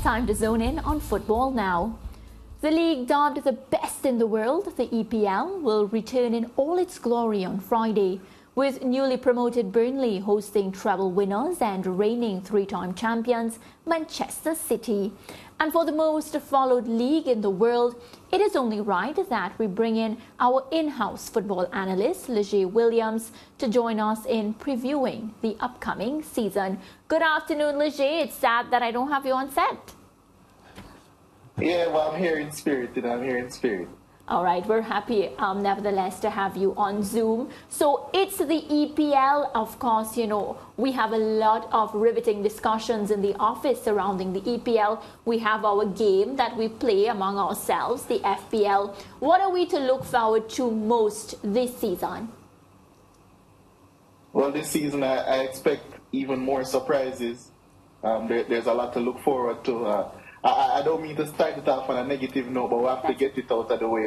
time to zone in on football now. The league, dubbed the best in the world, the EPL, will return in all its glory on Friday, with newly promoted Burnley hosting treble winners and reigning three-time champions Manchester City. And for the most followed league in the world, it is only right that we bring in our in-house football analyst, Leger Williams, to join us in previewing the upcoming season. Good afternoon, Leger. It's sad that I don't have you on set. Yeah, well, I'm here in spirit, I'm here in spirit. All right, we're happy, nevertheless, to have you on Zoom. So it's the EPL. Of course, you know, we have a lot of riveting discussions in the office surrounding the EPL. We have our game that we play among ourselves, the FPL. What are we to look forward to most this season? Well, this season I expect even more surprises. There's a lot to look forward to. I don't mean to start it off on a negative note, but we have to get it out of the way.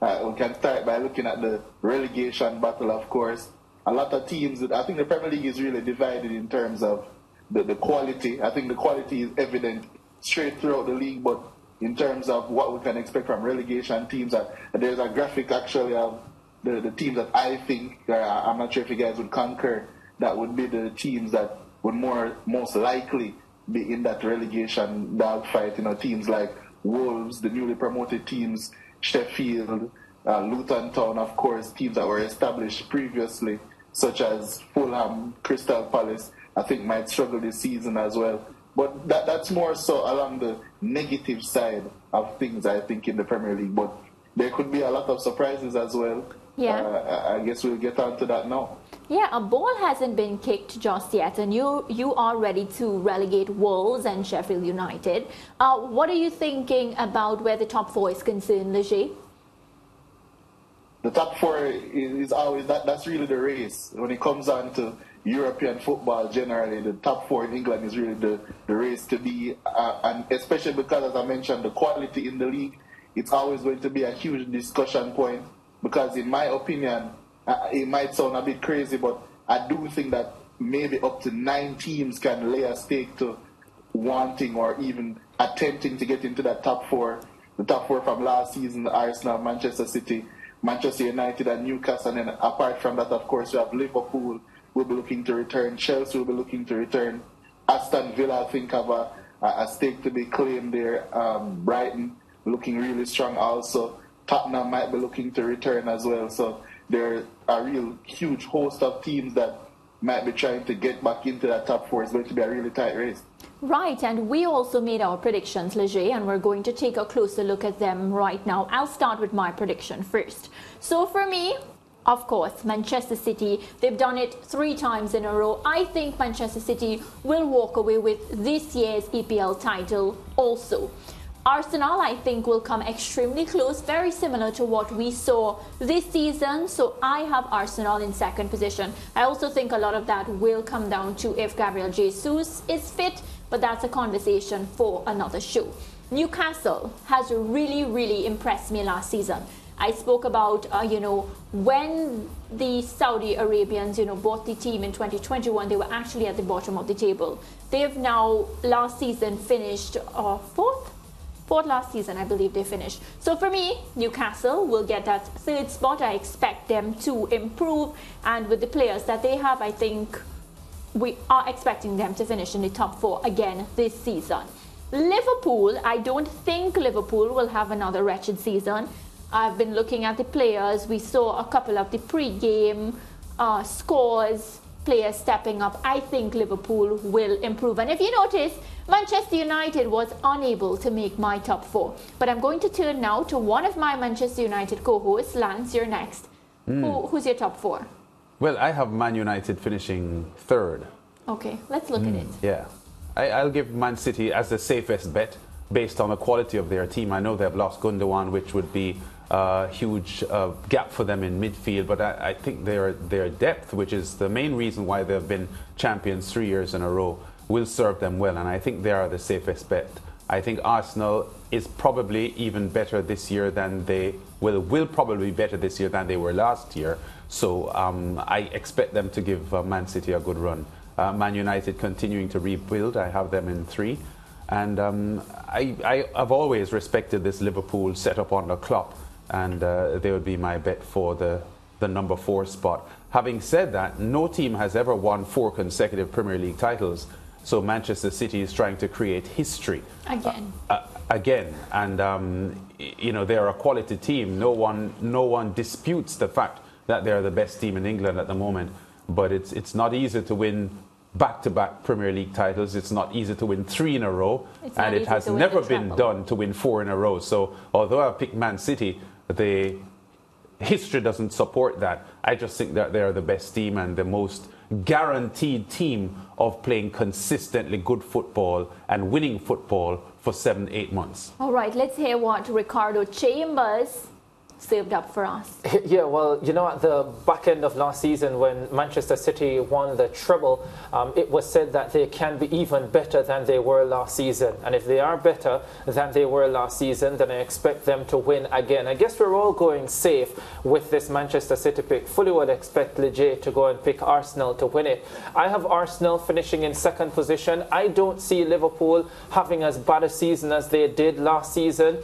We can start by looking at the relegation battle, of course. A lot of teams, I think the Premier League is really divided in terms of the quality. I think the quality is evident straight throughout the league, but in terms of what we can expect from relegation teams, there's a graphic actually of the teams that I think, I'm not sure if you guys would concur, that would be the teams that would most likely be in that relegation dogfight. You know, teams like Wolves, the newly promoted teams, Sheffield, Luton Town, of course, teams that were established previously, such as Fulham, Crystal Palace, I think might struggle this season as well. But that's more so along the negative side of things, I think, in the Premier League. But there could be a lot of surprises as well. Yeah. I guess we'll get on to that now. Yeah, a ball hasn't been kicked just yet, and you are ready to relegate Wolves and Sheffield United. What are you thinking about where the top four is concerned, Leger? The top four is always, that's really the race. When it comes on to European football generally, the top four in England is really the race to be, and especially because, as I mentioned, the quality in the league, it's always going to be a huge discussion point, because in my opinion, it might sound a bit crazy, but I do think that maybe up to 9 teams can lay a stake to wanting or even attempting to get into that top four. The top four from last season, Arsenal, Manchester City, Manchester United and Newcastle. And then apart from that, of course, we have Liverpool will be looking to return. Chelsea will be looking to return. Aston Villa, I think, have a stake to be claimed there. Brighton looking really strong also. Tottenham might be looking to return as well. So there are a real huge host of teams that might be trying to get back into that top four. It's going to be a really tight race. Right, and we also made our predictions, Leger, and we're going to take a closer look at them right now. I'll start with my prediction first. So for me, of course, Manchester City, they've done it 3 times in a row. I think Manchester City will walk away with this year's EPL title also. Arsenal, I think, will come extremely close, very similar to what we saw this season. So I have Arsenal in second position. I also think a lot of that will come down to if Gabriel Jesus is fit, but that's a conversation for another show. Newcastle has really, really impressed me last season. I spoke about, when the Saudi Arabians, bought the team in 2021, they were actually at the bottom of the table. They have now, last season, finished fourth last season, I believe they finished. So for me, Newcastle will get that 3rd spot. I expect them to improve, and with the players that they have, I think we are expecting them to finish in the top 4 again this season. Liverpool, I don't think Liverpool will have another wretched season. I've been looking at the players. We saw a couple of the pre-game scores, players stepping up. I think Liverpool will improve. And if you notice, Manchester United was unable to make my top 4. But I'm going to turn now to one of my Manchester United co-hosts. Lance, you're next. Who's your top 4? Well, I have Man United finishing 3rd. Okay, let's look at it. Yeah. I'll give Man City as the safest bet based on the quality of their team. I know they've lost Gundogan, which would be a huge gap for them in midfield, but I think their depth, which is the main reason why they've been champions 3 years in a row, will serve them well, and I think they are the safest bet. I think Arsenal is probably even better this year than they will probably be better this year than they were last year. So I expect them to give Man City a good run. Man United continuing to rebuild. I have them in 3. And I've always respected this Liverpool setup under Klopp, and they would be my bet for the number 4 spot. Having said that, no team has ever won 4 consecutive Premier League titles, so Manchester City is trying to create history. Again. And, you know, they're a quality team. No one disputes the fact that they're the best team in England at the moment, but it's not easy to win back-to-back Premier League titles. It's not easy to win 3 in a row, and it has never been done to win 4 in a row. So although I picked Man City, the history doesn't support that. I just think that they're the best team and the most guaranteed team of playing consistently good football and winning football for 7-8 months. All right, let's hear what Ricardo Chambers saved up for us. Yeah, well, you know, at the back end of last season when Manchester City won the treble, it was said that they can be even better than they were last season. And if they are better than they were last season, then I expect them to win again. I guess we're all going safe with this Manchester City pick. Fully would expect Leger to go and pick Arsenal to win it. I have Arsenal finishing in 2nd position. I don't see Liverpool having as bad a season as they did last season.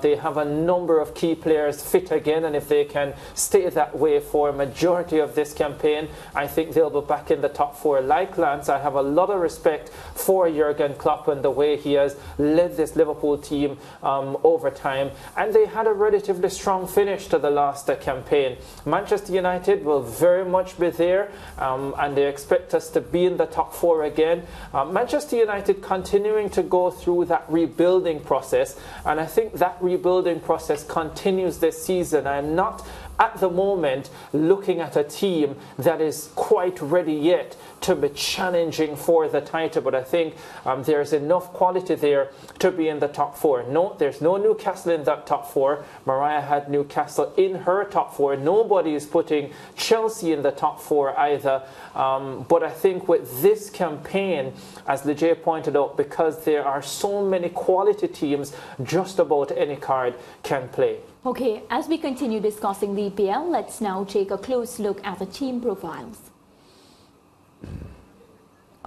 They have a number of key players fit again, and if they can stay that way for a majority of this campaign, I think they'll be back in the top 4. Like Lance, I have a lot of respect for Jurgen Klopp and the way he has led this Liverpool team over time, and they had a relatively strong finish to the last campaign. Manchester United will very much be there, and they expect us to be in the top 4 again. Manchester United continuing to go through that rebuilding process, and I think that rebuilding process continues this season. I'm not at the moment looking at a team that is quite ready yet to be challenging for the title, but I think there's enough quality there to be in the top 4. No, there's no Newcastle in that top 4. Mariah had Newcastle in her top 4. Nobody is putting Chelsea in the top 4 either. But I think with this campaign, as Leger pointed out, because there are so many quality teams, just about any card can play. Okay, as we continue discussing the EPL, let's now take a close look at the team profiles.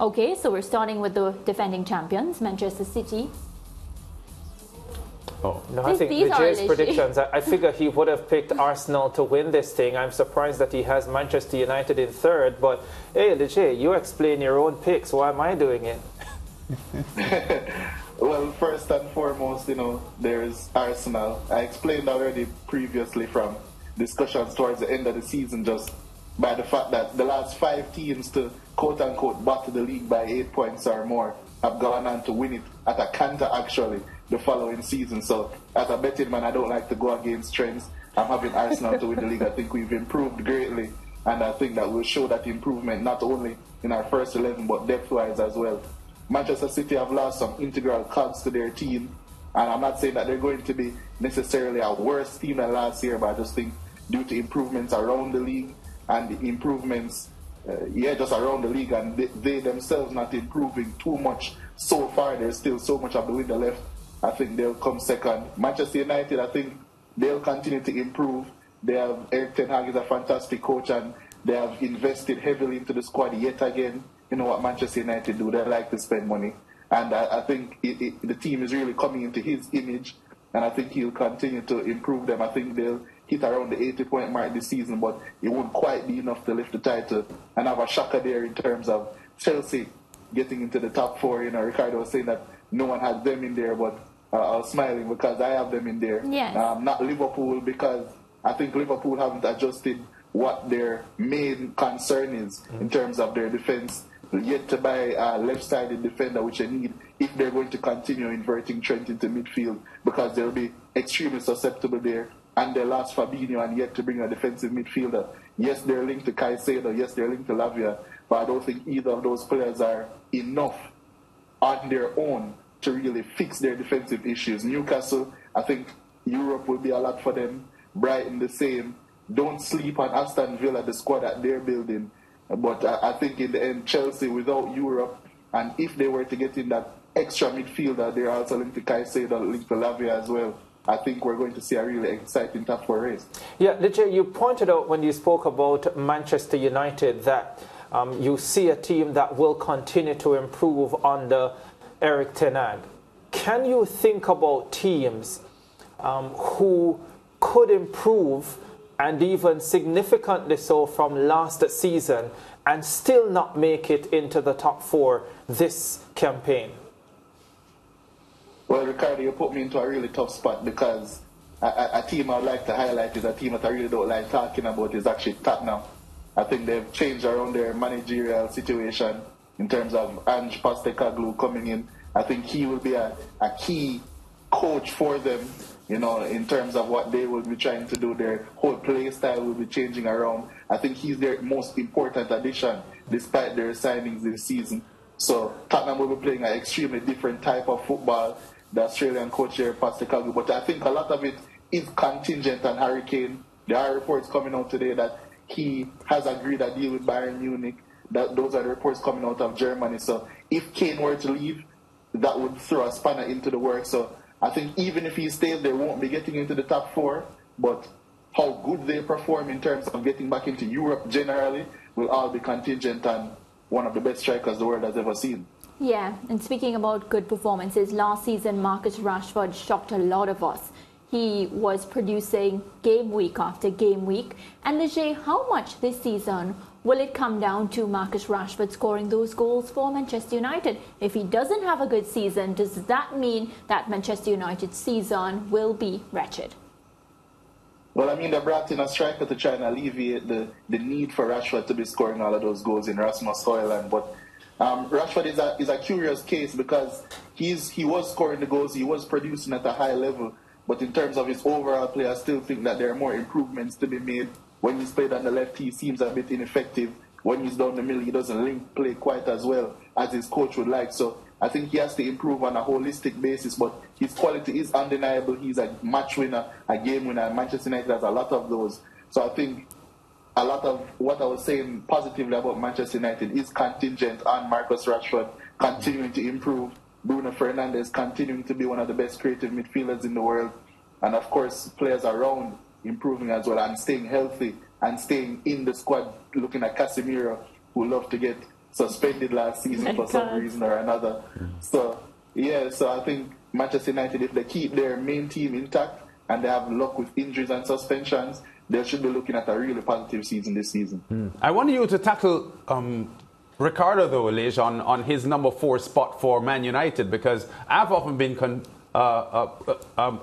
Okay, so we're starting with the defending champions, Manchester City. Oh. No, I think Leger's predictions, I figure he would have picked Arsenal to win this thing. I'm surprised that he has Manchester United in 3rd, but hey, Leger, you explain your own picks. Why am I doing it? Well, first and foremost, you know, there's Arsenal. I explained already previously from discussions towards the end of the season, just by the fact that the last 5 teams to quote-unquote battle the league by 8 points or more have gone on to win it at a canter, actually, the following season. So as a betting man, I don't like to go against trends. I'm having Arsenal to win the league. I think we've improved greatly, and I think that will show that improvement not only in our first 11 but depth-wise as well. Manchester City have lost some integral cogs to their team, and I'm not saying that they're going to be necessarily a worse team than last year, but I just think due to improvements around the league and the improvements, just around the league, and they themselves not improving too much so far, there's still so much of the window left. I think they'll come 2nd. Manchester United, I think they'll continue to improve. They have Erik ten Hag is a fantastic coach, and they have invested heavily into the squad yet again. You know what Manchester United do, they like to spend money, and I think the team is really coming into his image, and I think he'll continue to improve them. I think they'll hit around the 80-point mark this season, but it won't quite be enough to lift the title. And have a shocker there in terms of Chelsea getting into the top 4. You know, Ricardo was saying that no one has them in there, but I was smiling because I have them in there. Yes. Not Liverpool, because I think Liverpool haven't adjusted what their main concern is in terms of their defense. Yet to buy a left-sided defender, which they need if they're going to continue inverting Trent into midfield, because they'll be extremely susceptible there. And they lost Fabinho and yet to bring a defensive midfielder. Yes, they're linked to Caicedo. Yes, they're linked to Lavia. But I don't think either of those players are enough on their own to really fix their defensive issues. Newcastle, I think Europe will be a lot for them. Brighton, the same. Don't sleep on Aston Villa, the squad that they're building. But I think in the end, Chelsea without Europe, and if they were to get in that extra midfielder, they're also linked to Caicedo, linked to Lavia as well. I think we're going to see a really exciting top 4 race. Yeah, Leger, you pointed out when you spoke about Manchester United that you see a team that will continue to improve under Erik ten Hag. can you think about teams who could improve, and even significantly so, from last season and still not make it into the top 4 this campaign? Well, Ricardo, you put me into a really tough spot, because a team I'd like to highlight is a team that I really don't like talking about is actually Tottenham. I think they've changed around their managerial situation in terms of Ange Postecoglou coming in. I think he will be a key coach for them, you know, in terms of what they will be trying to do. Their whole play style will be changing around. I think he's their most important addition, despite their signings this season. So Tottenham will be playing an extremely different type of football, the Australian coach here, Postecoglou. But I think a lot of it is contingent on Harry Kane. There are reports coming out today that he has agreed a deal with Bayern Munich. Those are the reports coming out of Germany. So if Kane were to leave, that would throw a spanner into the works. So I think even if he stays, they won't be getting into the top 4. But how good they perform in terms of getting back into Europe generally will all be contingent on one of the best strikers the world has ever seen. Yeah, and speaking about good performances, last season Marcus Rashford shocked a lot of us. He was producing game week after game week. And Leger, how much this season will it come down to Marcus Rashford scoring those goals for Manchester United? If he doesn't have a good season, does that mean that Manchester United's season will be wretched? Well, I mean, they brought in a striker to try and alleviate the need for Rashford to be scoring all of those goals in Rasmus Højlund. But Rashford is a curious case, because he was scoring the goals, he was producing at a high level. But in terms of his overall play, I still think that there are more improvements to be made. When he's played on the left, he seems a bit ineffective. When he's down the middle, he doesn't link play quite as well as his coach would like. So I think he has to improve on a holistic basis. But his quality is undeniable. He's a match winner, a game winner. Manchester United has a lot of those. So I think a lot of what I was saying positively about Manchester United is contingent on Marcus Rashford continuing to improve, Bruno Fernandes continuing to be one of the best creative midfielders in the world, and of course players around improving as well and staying healthy and staying in the squad. Looking at Casemiro, who loved to get suspended last season for some reason or another. So yeah, so I think Manchester United, if they keep their main team intact and they have luck with injuries and suspensions, they should be looking at a really positive season this season. I want you to tackle Ricardo, though, Lige, on his number 4 spot for Man United, because I've often been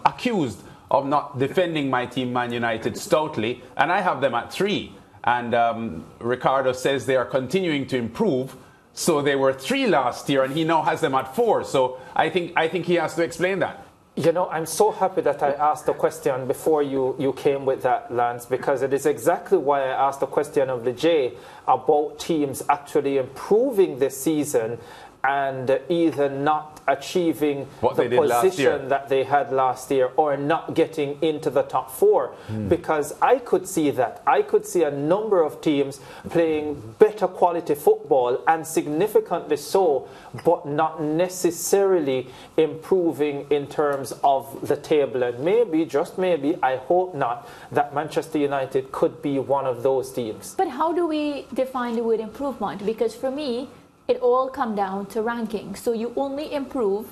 accused of not defending my team, Man United, stoutly, and I have them at 3. And Ricardo says they are continuing to improve. So they were 3 last year, and he now has them at 4. So I think he has to explain that. You know, I'm so happy that I asked the question before you came with that, Lance, because it is exactly why I asked the question of Leger about teams actually improving this season and either not achieving the position that they had last year or not getting into the top 4. Because I could see that. I could see a number of teams playing better quality football, and significantly so, but not necessarily improving in terms of the table. And maybe, just maybe, I hope not, that Manchester United could be one of those teams. But how do we define the word improvement? Because for me, it all comes down to ranking. So you only improve,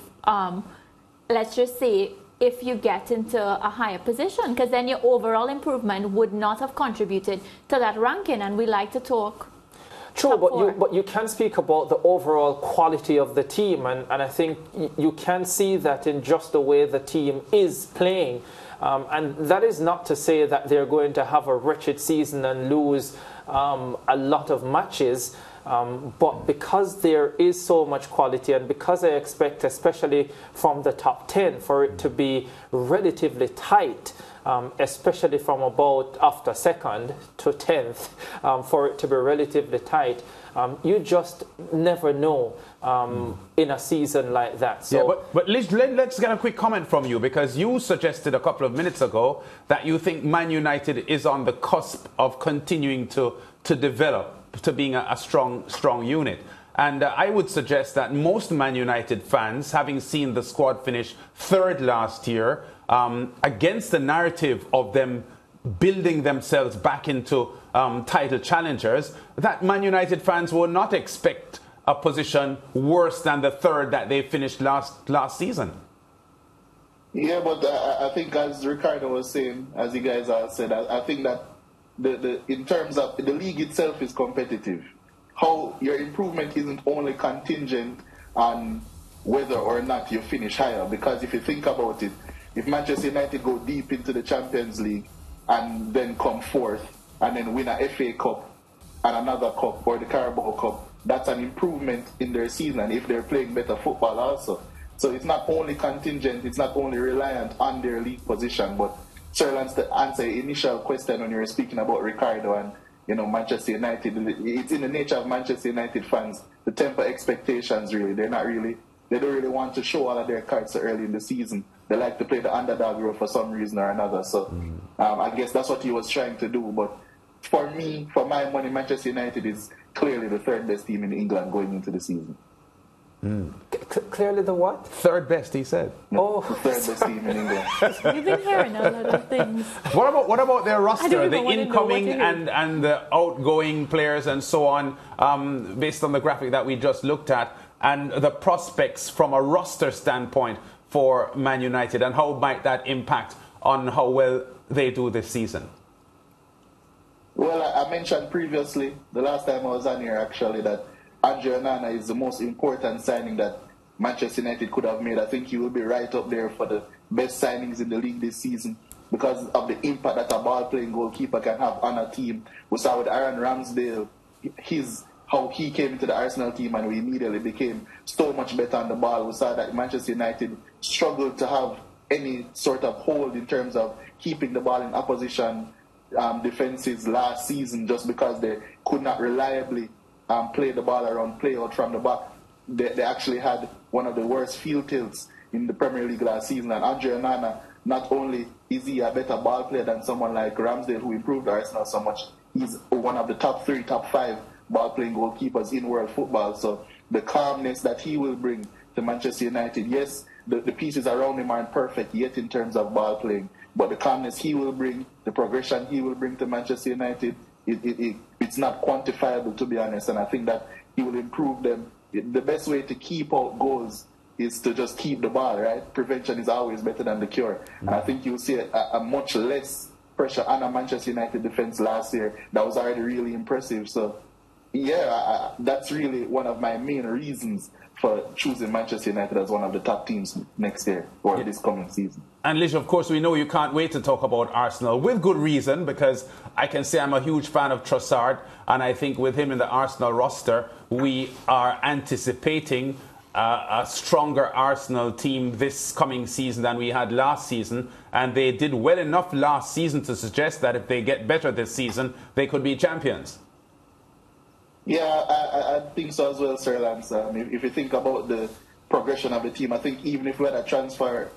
let's just say, if you get into a higher position, because then your overall improvement would not have contributed to that ranking. And we like to talk. True, but you can speak about the overall quality of the team, and I think you can see that in just the way the team is playing. And that is not to say that they're going to have a wretched season and lose a lot of matches. But because there is so much quality, and because I expect, especially from the top 10, for it to be relatively tight, especially from about after 2nd to 10th, for it to be relatively tight, you just never know in a season like that. So, yeah, but let's get a quick comment from you, because you suggested a couple of minutes ago that you think Man United is on the cusp of continuing to develop to being a strong unit. And I would suggest that most Man United fans, having seen the squad finish 3rd last year, against the narrative of them building themselves back into title challengers, that Man United fans will not expect a position worse than the 3rd that they finished last season. Yeah, but I think as Ricardo was saying, as you guys all said, I think that the in terms of the league itself is competitive. How your improvement isn't only contingent on whether or not you finish higher. Because if you think about it, if Manchester United go deep into the Champions League and then come fourth and then win a FA Cup and another cup or the Carabao Cup, that's an improvement in their season and if they're playing better football also. So it's not only contingent, it's not only reliant on their league position, but Sir Lance, to answer your initial question when you were speaking about Ricardo and Manchester United, it's in the nature of Manchester United fans to temper expectations. Really, they don't really want to show all of their cards so early in the season. They like to play the underdog role for some reason or another. So I guess that's what he was trying to do. But for me, for my money, Manchester United is clearly the third best team in England going into the season. Clearly the what? Third best, he said. No, the third best team in England. You've been hearing a lot of things. What about their roster, the incoming to and the outgoing players and so on, based on the graphic that we just looked at, and the prospects from a roster standpoint for Man United, and how might that impact on how well they do this season? Well, I mentioned previously, the last time I was on here actually, that Andre Onana is the most important signing that Manchester United could have made. I think he will be right up there for the best signings in the league this season because of the impact that a ball-playing goalkeeper can have on a team. We saw with Aaron Ramsdale, how he came into the Arsenal team and we immediately became so much better on the ball. We saw that Manchester United struggled to have any sort of hold in terms of keeping the ball in opposition defenses last season just because they could not reliably play the ball around, play out from the back. They actually had one of the worst field tilts in the Premier League last season. And Andre Onana, not only is he a better ball player than someone like Ramsdale, who improved Arsenal so much, he's one of the top 3, top 5 ball-playing goalkeepers in world football. So the calmness that he will bring to Manchester United, yes, the pieces around him aren't perfect yet in terms of ball playing, but the calmness he will bring, the progression he will bring to Manchester United, it's not quantifiable, to be honest, and I think that he will improve them. The best way to keep out goals is to just keep the ball, right? Prevention is always better than the cure. And I think you'll see a much less pressure on a Manchester United defense last year that was already really impressive. So, yeah, that's really one of my main reasons for choosing Manchester United as one of the top teams next year or this coming season. And Lish, of course, we know you can't wait to talk about Arsenal, with good reason, because I can say I'm a huge fan of Trossard, and I think with him in the Arsenal roster, we are anticipating a stronger Arsenal team this coming season than we had last season, and they did well enough last season to suggest that if they get better this season, they could be champions. Yeah, I think so as well, Sir Lance. If you think about the progression of the team, I think even if we had a transfer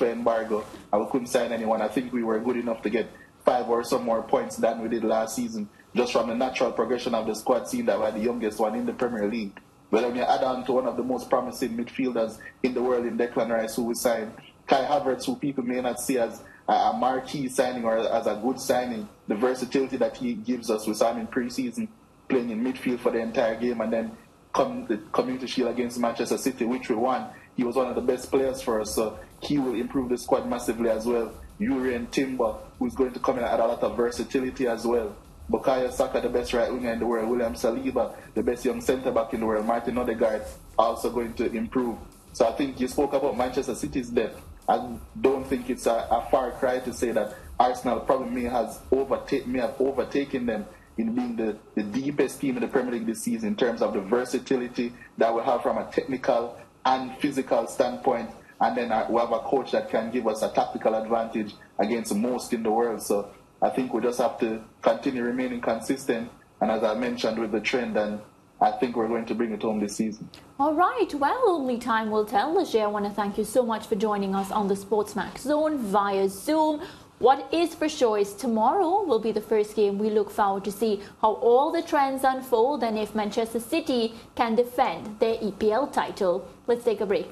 embargo and we couldn't sign anyone, I think we were good enough to get 5 or some more points than we did last season, just from the natural progression of the squad, seeing that we're the youngest one in the Premier League. But when you add on to one of the most promising midfielders in the world in Declan Rice, who we signed, Kai Havertz, who people may not see as a marquee signing or as a good signing, the versatility that he gives us, we saw him in pre-season playing in midfield for the entire game and then the Community Shield against Manchester City, which we won. He was one of the best players for us, so he will improve the squad massively as well. Urian Timber, who's going to come in and add a lot of versatility as well. Bukayo Saka, the best right winger in the world. William Saliba, the best young centre-back in the world. Martin Odegaard, also going to improve. So I think you spoke about Manchester City's depth. I don't think it's a far cry to say that Arsenal probably may have overtaken them in being the deepest team in the Premier League this season in terms of the versatility that we have from a technical and physical standpoint. And then we have a coach that can give us a tactical advantage against most in the world. So I think we just have to continue remaining consistent. And as I mentioned with the trend, and I think we're going to bring it home this season. All right. Well, only time will tell. Leger, I want to thank you so much for joining us on the SportsMax Zone via Zoom. What is for sure is tomorrow will be the first game. We look forward to see how all the trends unfold and if Manchester City can defend their EPL title. Let's take a break.